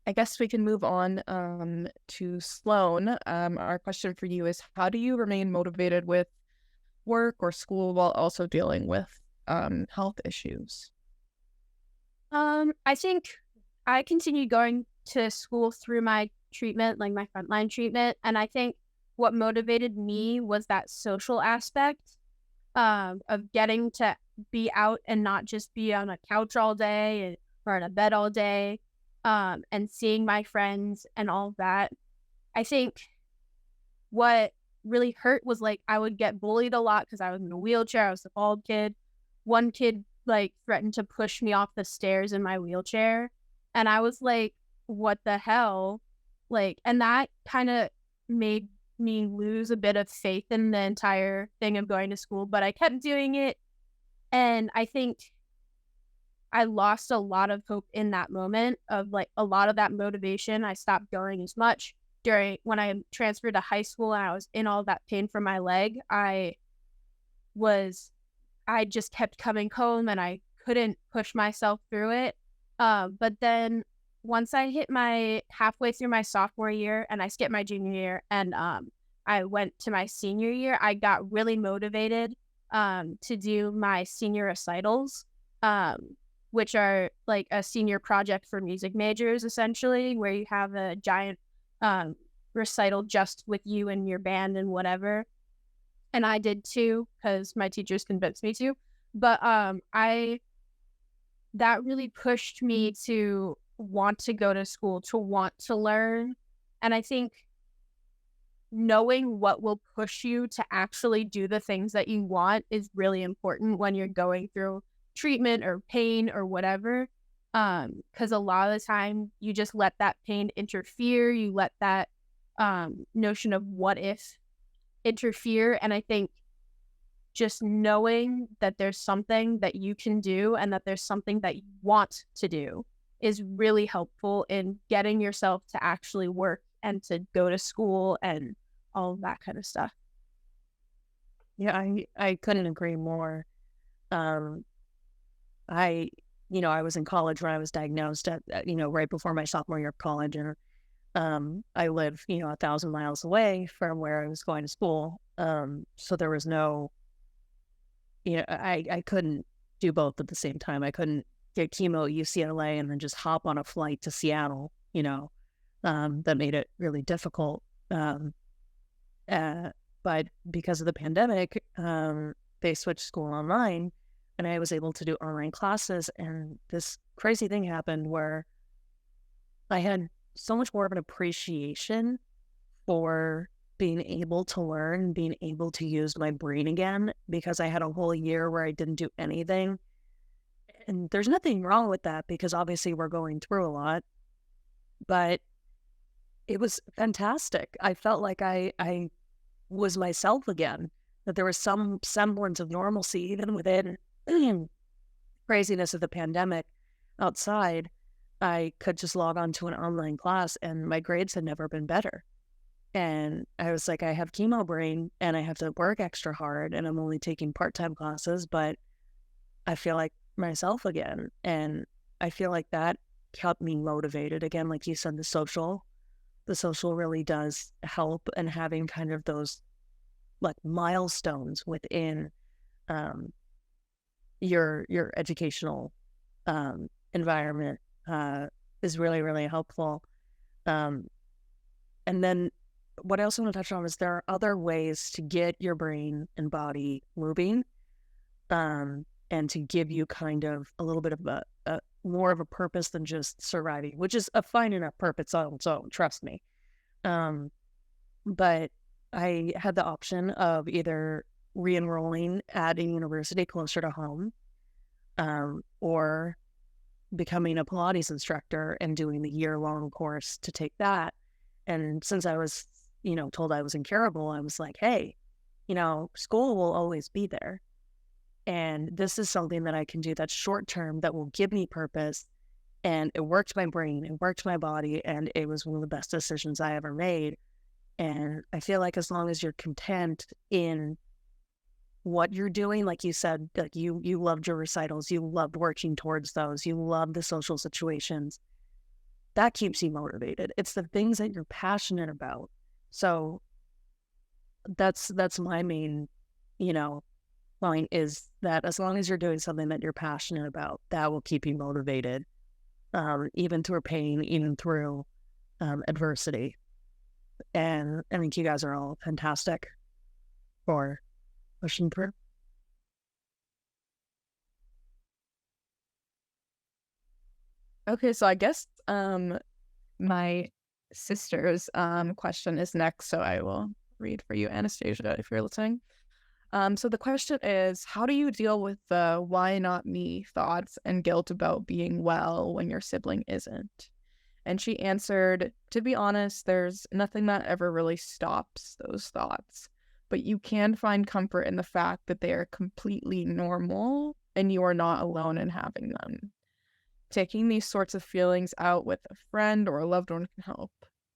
I guess we can move on to Sloan. Our question for you is, how do you remain motivated with work or school while also dealing with health issues? I think I continued going to school through my treatment, like my frontline treatment. And I think what motivated me was that social aspect of getting to be out and not just be on a couch all day or in a bed all day, and seeing my friends and all of that. I think what really hurt was like I would get bullied a lot because I was in a wheelchair. I was the bald kid. One kid like threatened to push me off the stairs in my wheelchair. And I was like, what the hell? Like, and that kind of made me lose a bit of faith in the entire thing of going to school, but I kept doing it. And I think I lost a lot of hope in that moment of like a lot of that motivation. I stopped going as much when I transferred to high school and I was in all that pain from my leg. I just kept coming home and I couldn't push myself through it. But then once I hit my halfway through my sophomore year and I skipped my junior year, and I went to my senior year, I got really motivated to do my senior recitals, which are like a senior project for music majors, essentially, where you have a giant recital just with you and your band and whatever. And I did too, because my teachers convinced me to. But that really pushed me to want to go to school, to want to learn. And I think knowing what will push you to actually do the things that you want is really important when you're going through treatment or pain or whatever. Because a lot of the time you just let that pain interfere. You let that notion of what if interfere. And I think just knowing that there's something that you can do and that there's something that you want to do is really helpful in getting yourself to actually work and to go to school and all of that kind of stuff. Yeah, I couldn't agree more. I was in college when I was diagnosed at right before my sophomore year of college, and I live 1,000 miles away from where I was going to school. So there was no, I couldn't do both at the same time. I couldn't get chemo at UCLA and then just hop on a flight to Seattle. That made it really difficult. But because of the pandemic, they switched school online, and I was able to do online classes. And this crazy thing happened where I had so much more of an appreciation for being able to learn, being able to use my brain again, because I had a whole year where I didn't do anything. And there's nothing wrong with that, because obviously we're going through a lot, but it was fantastic. I felt like I was myself again, that there was some semblance of normalcy, even within craziness of the pandemic outside. I could just log on to an online class and my grades had never been better. And I was like, I have chemo brain and I have to work extra hard and I'm only taking part-time classes, but I feel like myself again. And I feel like that kept me motivated. Again, like you said, the social really does help, and having kind of those like milestones within your educational environment is really, really helpful. And then what I also want to touch on is there are other ways to get your brain and body moving, and to give you kind of a little bit of a more of a purpose than just surviving, which is a fine enough purpose on its own, trust me. But I had the option of either re-enrolling at a university closer to home, or becoming a Pilates instructor and doing the year-long course to take that. And since I was, told I was incurable, I was like, hey, school will always be there. And this is something that I can do that's short-term, that will give me purpose. And it worked my brain, it worked my body, and it was one of the best decisions I ever made. And I feel like as long as you're content in what you're doing, like you said, like you loved your recitals, you loved working towards those, you loved the social situations, that keeps you motivated. It's the things that you're passionate about. So that's my main, point, is that as long as you're doing something that you're passionate about, that will keep you motivated, even through pain, even through adversity. And I think you guys are all fantastic for pushing through. Okay, so I guess my sister's question is next, so I will read for you, Anastasia, if you're listening. So the question is, how do you deal with the why not me thoughts and guilt about being well when your sibling isn't? And she answered, to be honest, there's nothing that ever really stops those thoughts, but you can find comfort in the fact that they are completely normal and you are not alone in having them. Taking these sorts of feelings out with a friend or a loved one can help.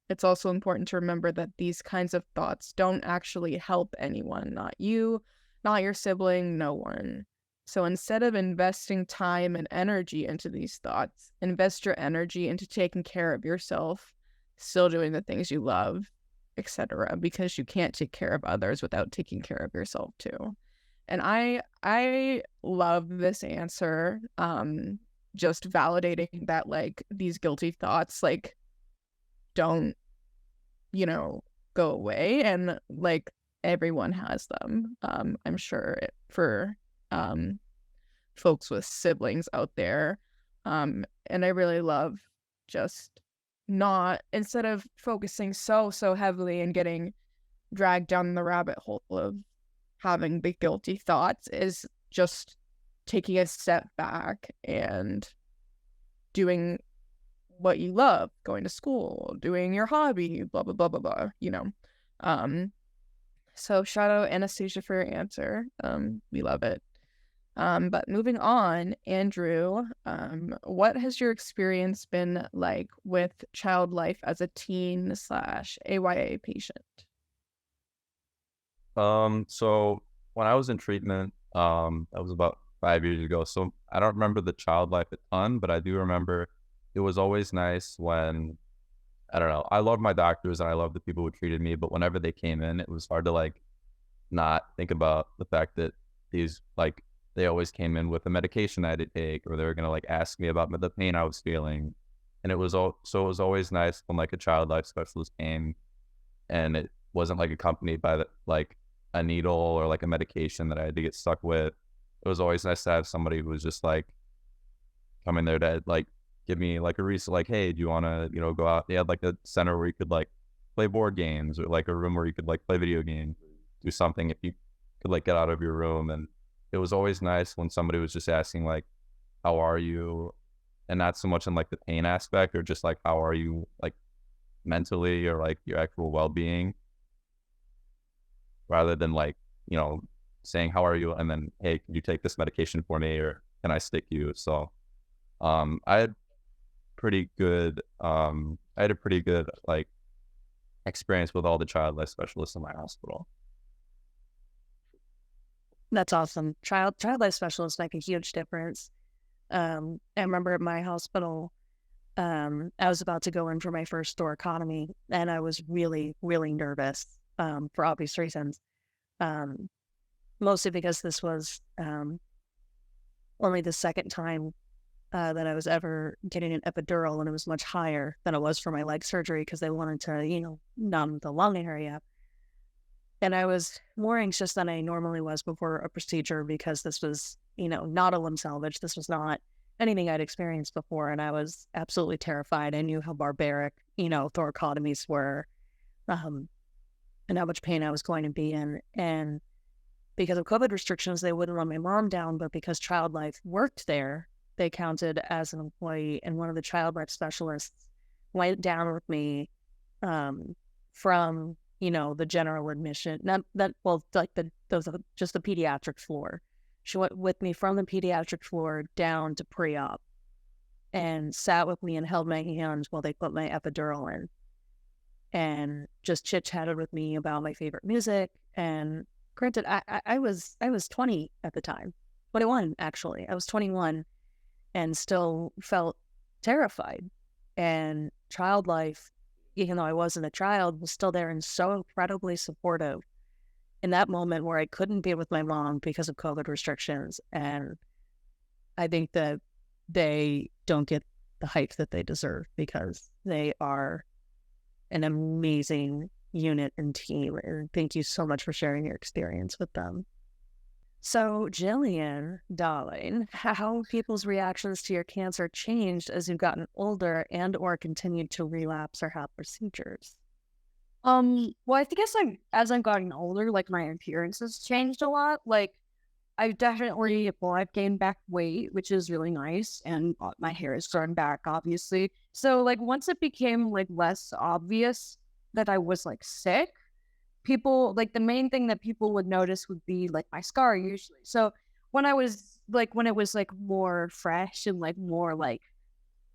It's also important to remember that these kinds of thoughts don't actually help anyone, not you, not your sibling, no one. So instead of investing time and energy into these thoughts, invest your energy into taking care of yourself, still doing the things you love. etc., because you can't take care of others without taking care of yourself too. And I love this answer, just validating that like these guilty thoughts like don't, you know, go away, and like everyone has them. I'm sure for folks with siblings out there. And I really love just not, instead of focusing so heavily and getting dragged down the rabbit hole of having the guilty thoughts, is just taking a step back and doing what you love, going to school, doing your hobby, blah, blah, blah, blah, blah, you know. So shout out Anastasia for your answer. We love it. But moving on, Andrew, what has your experience been like with child life as a teen / AYA patient? So when I was in treatment, that was about 5 years ago. So I don't remember the child life a ton, but I do remember it was always nice when, I don't know, I loved my doctors and I loved the people who treated me, but whenever they came in, it was hard to like not think about the fact that these, like, they always came in with a medication I had to take, or they were going to like ask me about the pain I was feeling. And it was so it was always nice when like a child life specialist came and it wasn't like accompanied by like a needle or like a medication that I had to get stuck with. It was always nice to have somebody who was just like coming there to like give me like a reason, like, hey, do you want to, you know, go out? They had like a center where you could like play board games, or like a room where you could like play video games, do something if you could like get out of your room. And it was always nice when somebody was just asking like, how are you? And not so much in like the pain aspect, or just like, how are you like mentally, or like your actual well-being, rather than like, you know, saying, how are you? And then, hey, can you take this medication for me? Or can I stick you? So I had pretty good, I had a pretty good like experience with all the child life specialists in my hospital. That's awesome. Child life specialists make a huge difference. I remember at my hospital, I was about to go in for my first thoracotomy, and I was really, really nervous for obvious reasons. Mostly because this was only the second time that I was ever getting an epidural, and it was much higher than it was for my leg surgery because they wanted to, you know, numb the lung area. And I was more anxious than I normally was before a procedure because this was, you know, not a limb salvage. This was not anything I'd experienced before. And I was absolutely terrified. I knew how barbaric, you know, thoracotomies were, and how much pain I was going to be in. And because of COVID restrictions, they wouldn't let my mom down. But because Child Life worked there, they counted as an employee. And one of the child life specialists went down with me from, you know, the general admission, not that, well, like just the pediatric floor. She went with me from the pediatric floor down to pre-op and sat with me and held my hands while they put my epidural in, and just chit-chatted with me about my favorite music. And granted, I was 20 at the time, 21 actually. I was 21 and still felt terrified. And Child Life, even though I wasn't a child, was still there and so incredibly supportive in that moment where I couldn't be with my mom because of COVID restrictions. And I think that they don't get the hype that they deserve because they are an amazing unit and team. And thank you so much for sharing your experience with them. So, Jillian, darling, how have people's reactions to your cancer changed as you've gotten older and or continued to relapse or have procedures? Well, I think as I've gotten older, like my appearance has changed a lot. Like I've gained back weight, which is really nice, and my hair is grown back, obviously. So like once it became like less obvious that I was like sick, people, like the main thing that people would notice would be like my scar usually. So when it was like more fresh and like more like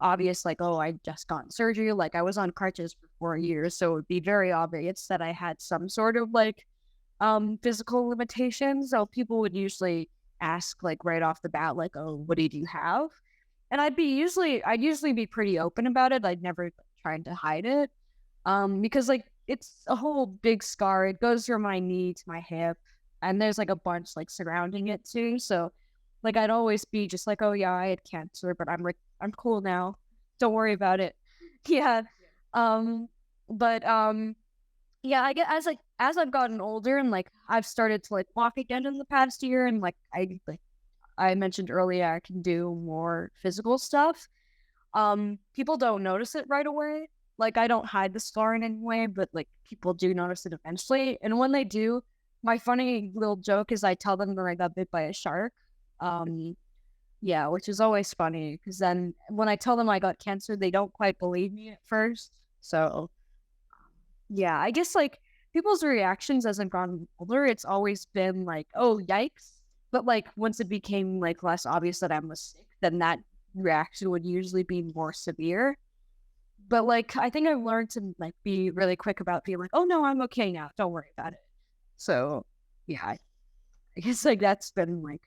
obvious, like, oh, I just got surgery, like I was on crutches for 4 years, so it would be very obvious that I had some sort of like physical limitations. So people would usually ask like right off the bat, like, oh, what did you have? And I'd usually be pretty open about it. I'd never tried to hide it. Because like it's a whole big scar. It goes from my knee to my hip, and there's like a bunch like surrounding it too. So like I'd always be just like, oh yeah, I had cancer, but I'm cool now. Don't worry about it. Yeah. But yeah, I get as I've gotten older and like I've started to like walk again in the past year, and like I mentioned earlier, I can do more physical stuff. People don't notice it right away. Like I don't hide the scar in any way, but like people do notice it eventually. And when they do, my funny little joke is I tell them that I got bit by a shark. Yeah, which is always funny because then when I tell them I got cancer, they don't quite believe me at first. So yeah, I guess like people's reactions as I've gotten older, it's always been like, oh, yikes. But like once it became like less obvious that I was sick, then that reaction would usually be more severe. But like I think I've learned to like be really quick about being like, oh no, I'm okay now. Don't worry about it. So yeah, I guess like that's been like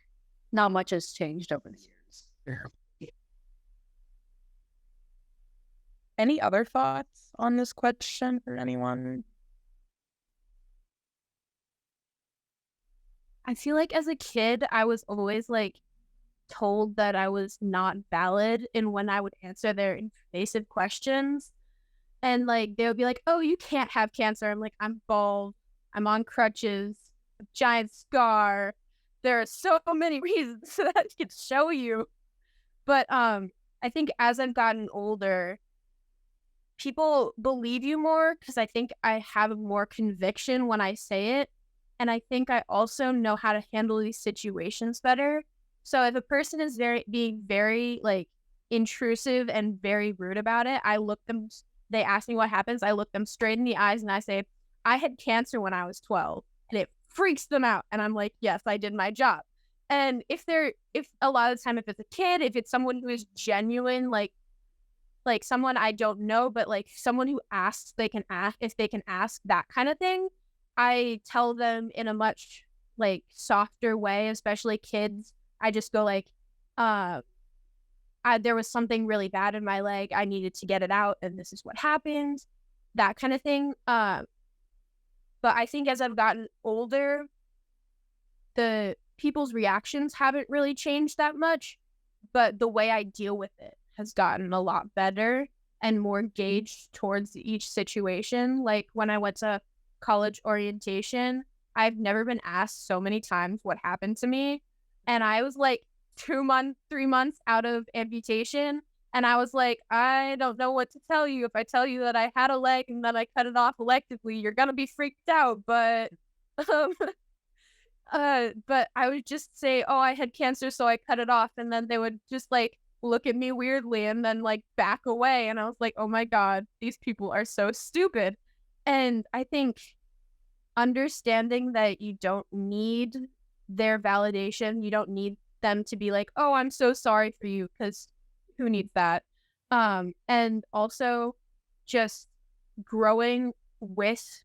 not much has changed over the years. Any other thoughts on this question for anyone? I feel like as a kid, I was always like told that I was not valid in when I would answer their invasive questions. And like they would be like, oh, you can't have cancer. I'm like, I'm bald, I'm on crutches, a giant scar. There are so many reasons that I could show you. But I think as I've gotten older, people believe you more because I think I have more conviction when I say it. And I think I also know how to handle these situations better. So if a person is being very like intrusive and very rude about it, they ask me what happens. I look them straight in the eyes and I say, I had cancer when I was 12, and it freaks them out. And I'm like, yes, I did my job. And if a lot of the time, if it's a kid, if it's someone who is genuine, like someone I don't know, but like someone who asks, if they can ask that kind of thing, I tell them in a much like softer way, especially kids. I just go like, there was something really bad in my leg. I needed to get it out, and this is what happened, that kind of thing. But I think as I've gotten older, the people's reactions haven't really changed that much, but the way I deal with it has gotten a lot better and more engaged towards each situation. Like when I went to college orientation, I've never been asked so many times what happened to me. And I was like 3 months out of amputation. And I was like, I don't know what to tell you. If I tell you that I had a leg and that I cut it off electively, you're going to be freaked out. But, but I would just say, oh, I had cancer, so I cut it off. And then they would just like look at me weirdly and then like back away. And I was like, oh my God, these people are so stupid. And I think understanding that you don't need their validation, you don't need them to be like, oh, I'm so sorry for you, because who needs that? And also just growing with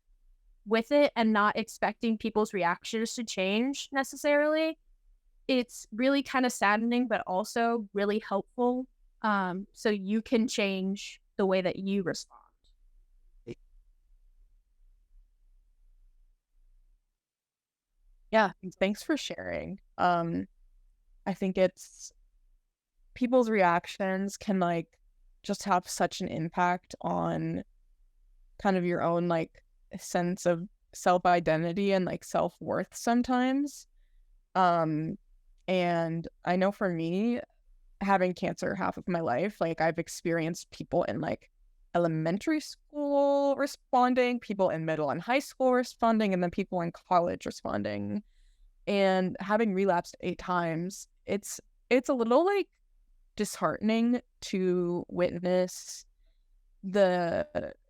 it and not expecting people's reactions to change necessarily. It's really kind of saddening, but also really helpful. So you can change the way that you respond. Yeah, thanks for sharing. I think it's people's reactions can like just have such an impact on kind of your own like sense of self-identity and like self-worth sometimes. And I know for me, having cancer half of my life, like I've experienced people in like elementary school responding, people in middle and high school responding, and then people in college responding. And having relapsed 8 times, it's a little like disheartening to witness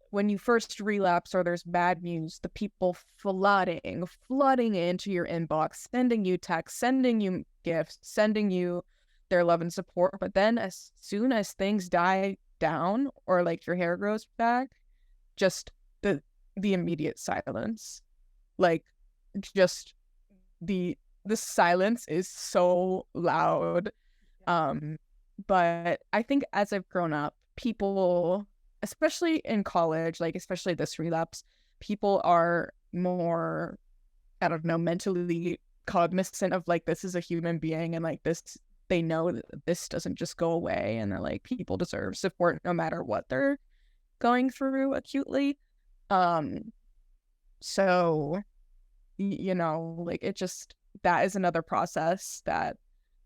when you first relapse or there's bad news, the people flooding into your inbox, sending you texts, sending you gifts, sending you their love and support. But then as soon as things die down or like your hair grows back, just the immediate silence. Like just the silence is so loud. But I think as I've grown up, people, especially in college, like especially this relapse, people are more, I don't know, mentally cognizant of like, this is a human being, and like this, they know that this doesn't just go away, and that like people deserve support no matter what they're going through acutely. So, you know, like it just, that is another process that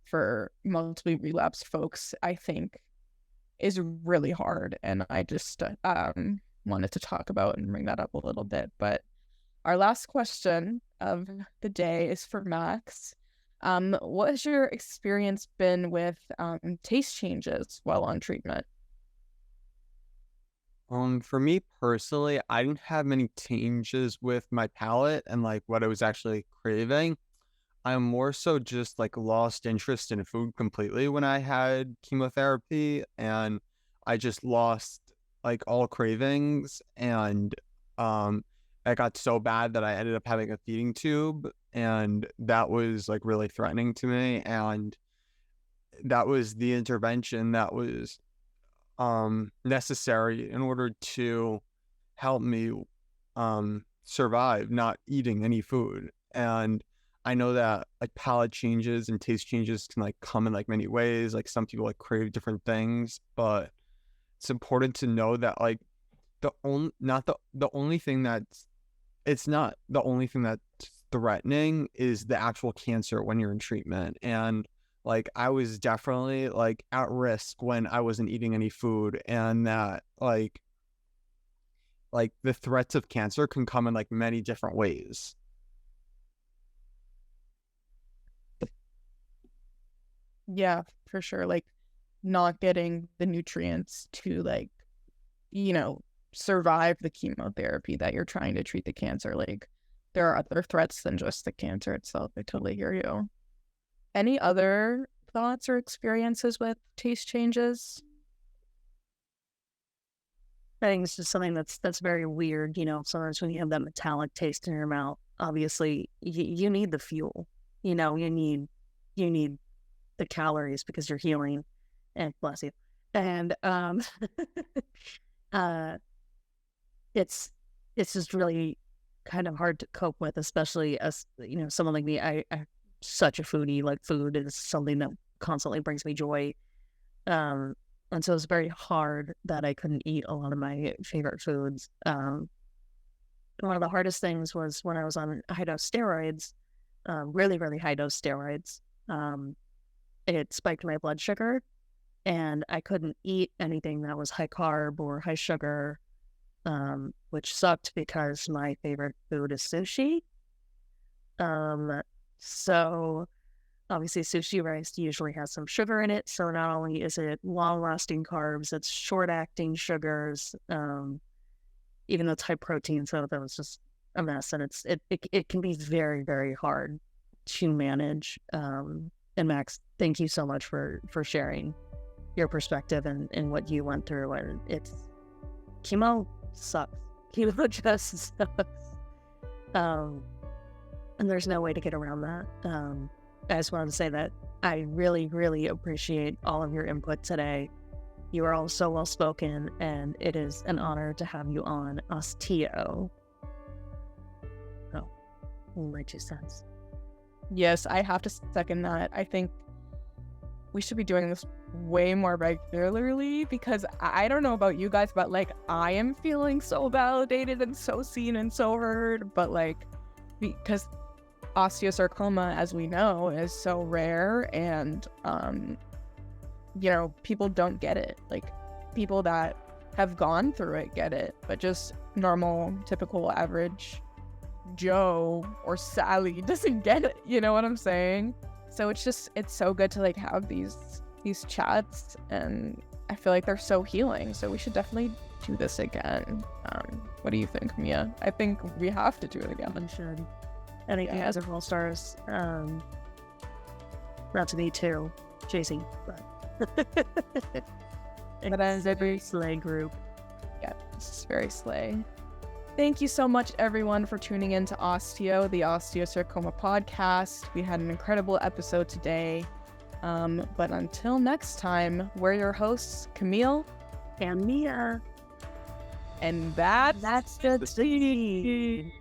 for multiple relapsed folks, I think is really hard. And I just wanted to talk about and bring that up a little bit. But our last question of the day is for Max. What has your experience been with taste changes while on treatment? For me personally, I didn't have many changes with my palate and like what I was actually craving. I'm more so just like lost interest in food completely when I had chemotherapy, and I just lost like all cravings, and it got so bad that I ended up having a feeding tube, and that was like really threatening to me, and that was the intervention that was necessary in order to help me survive not eating any food. And I know that like palate changes and taste changes can like come in like many ways. Like some people like crave different things, but it's important to know that like the only thing that's it's not the only thing that's threatening is the actual cancer when you're in treatment. And like I was definitely like at risk when I wasn't eating any food, and that like the threats of cancer can come in like many different ways. Yeah, for sure. Like not getting the nutrients to like, you know, survive the chemotherapy that you're trying to treat the cancer. Like there are other threats than just the cancer itself. I totally hear you. Any other thoughts or experiences with taste changes? I think it's just something that's very weird. You know, sometimes when you have that metallic taste in your mouth, obviously you need the fuel. You know, you need the calories because you're healing. And bless you. And it's just really kind of hard to cope with, especially as, you know, someone like me. I'm such a foodie. Like food is something that constantly brings me joy. And so it's very hard that I couldn't eat a lot of my favorite foods. One of the hardest things was when I was on high-dose steroids, really, really high-dose steroids. It spiked my blood sugar, and I couldn't eat anything that was high carb or high sugar, which sucked because my favorite food is sushi. So obviously sushi rice usually has some sugar in it. So not only is it long-lasting carbs, it's short-acting sugars, even though it's high protein. So that was just a mess. And it can be very, very hard to manage. And Max, thank you so much for sharing your perspective and what you went through. And chemo sucks. Chemo just sucks. And there's no way to get around that. I just wanted to say that I really, really appreciate all of your input today. You are all so well spoken, and it is an honor to have you on OsTEAo. Oh, my 2 cents. Yes, I have to second that. I think we should be doing this way more regularly, because I don't know about you guys, but like I am feeling so validated and so seen and so heard. But like, because osteosarcoma, as we know, is so rare, and you know, people don't get it. Like people that have gone through it get it, but just normal, typical, average Joe or Sally doesn't get it. You know what I'm saying? So it's so good to like have these chats, and I feel like they're so healing. So we should definitely do this again. What do you think, Mia? I think we have to do it again. We should. I think you guys are all stars. Not to be too chasing, but it's a very slay group. Yeah, this is very slay. Thank you so much, everyone, for tuning in to OsTEAo, the Osteosarcoma podcast. We had an incredible episode today. But until next time, we're your hosts, Camille and Mia. And that's That's the tea.